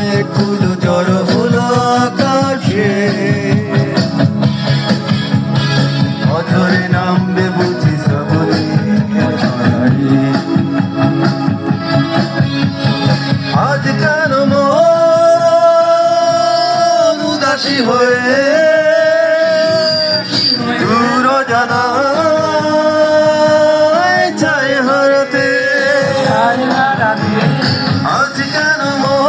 মেঘগুলো জড়ো হলো আকাশে, অঝরে নামবে বুঝি শ্রাবণের ধারায়। আজ কেন মন উদাসী হয়ে দূর জানায় চায় হারাতে। আজ কেন মন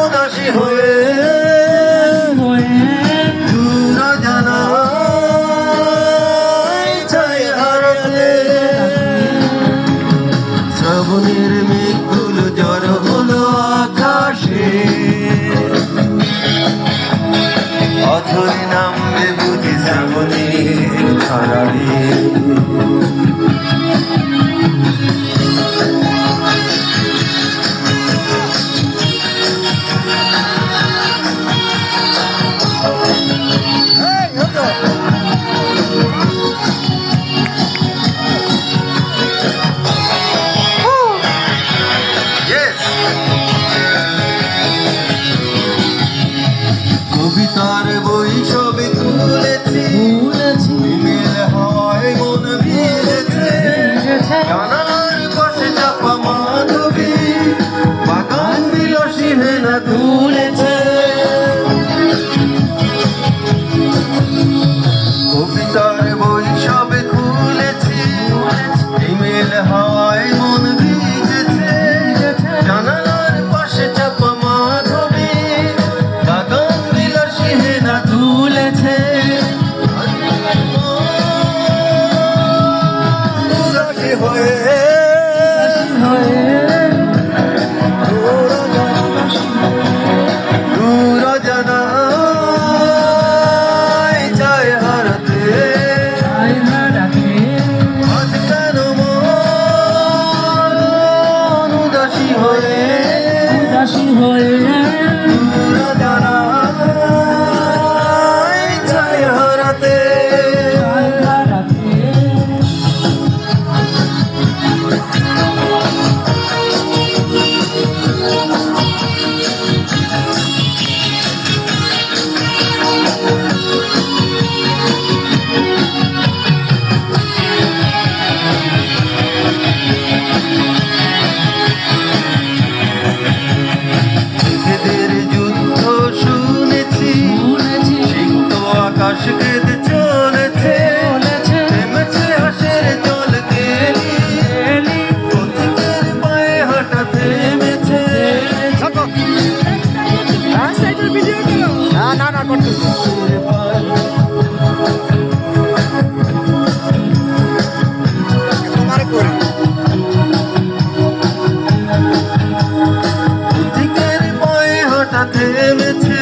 উদাসী হয়ে দূর জানায় চায় হারাতে। শ্রাবণের মেঘগুলো জড়ো হলো আকাশে, অঝরে নামবে বুঝি শ্রাবণের ধারায়। কবিতার বই সবে তুলেছি, ইমেল হাওয়ায় মন ভিজেছে। জানালার পাশে চাপা মাধবী বাগান বিলাসী হেনা তুলেছে। কবিতার বই সবে খুলেছি, ইমেল হাওয়ায় মন ভিজেছে। জানালার পাশে চাপা মাধবী বাগান বিলাসী হেনা তুলেছে। উদাসী হয়ে দূর জানায় চায় হারাতে। আজ কেন মন উদাসী হয়ে দূর জানায় চায় হারাতে। মেঘেদের যুদ্ধ শুনেছি, সিক্ত আকাশ কেঁদে চলেছে। থেমেছে হাসের জল গেলি, পথিকের পায়ে হাঁটা থেমেছে। পথিকের পায়ে হাঁটা থেমেছে।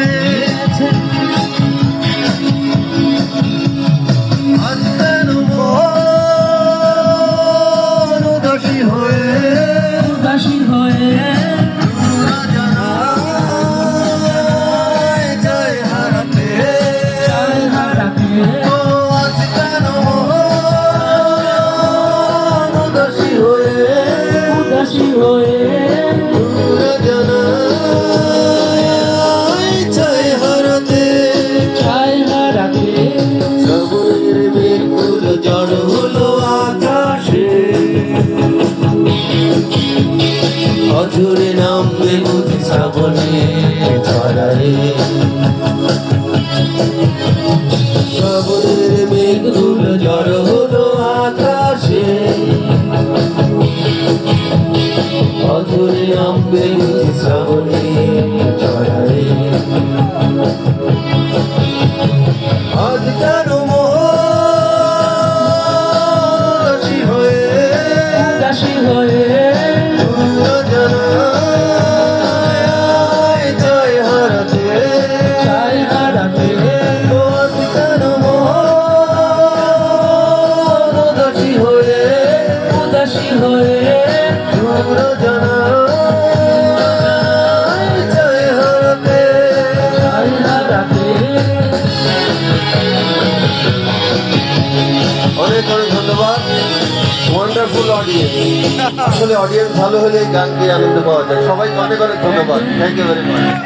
আজ কেন মন উদাসী হয়ে দূর জানায় চায় হারাতে। ও আজ কেন মন উদাসী হয়ে দূর জানায় চায় হারাতে। শ্রাবণের মেঘগুলো জড়ো হলো আকাশে, অঝরে নামবে বুঝি শ্রাবণের ধারায়। শ্রাবণের মেঘগুলো জড়ো হলো আকাশে, অঝরে নামবে বুঝি শ্রাবণের ধারায়। আজ কেন উদাসী হয়ে দূর জানায় চায় হারাতে। ও আজ কেন উদাসী হয়ে দূর জানায় চায় হারাতে। অনেক অনেক ধন্যবাদ। Wonderful audience. আসলে অডিয়েন্স ভালো হলে গান গিয়ে আনন্দ পাওয়া যায়। সবাইকে অনেক অনেক ধন্যবাদ। Thank you very much.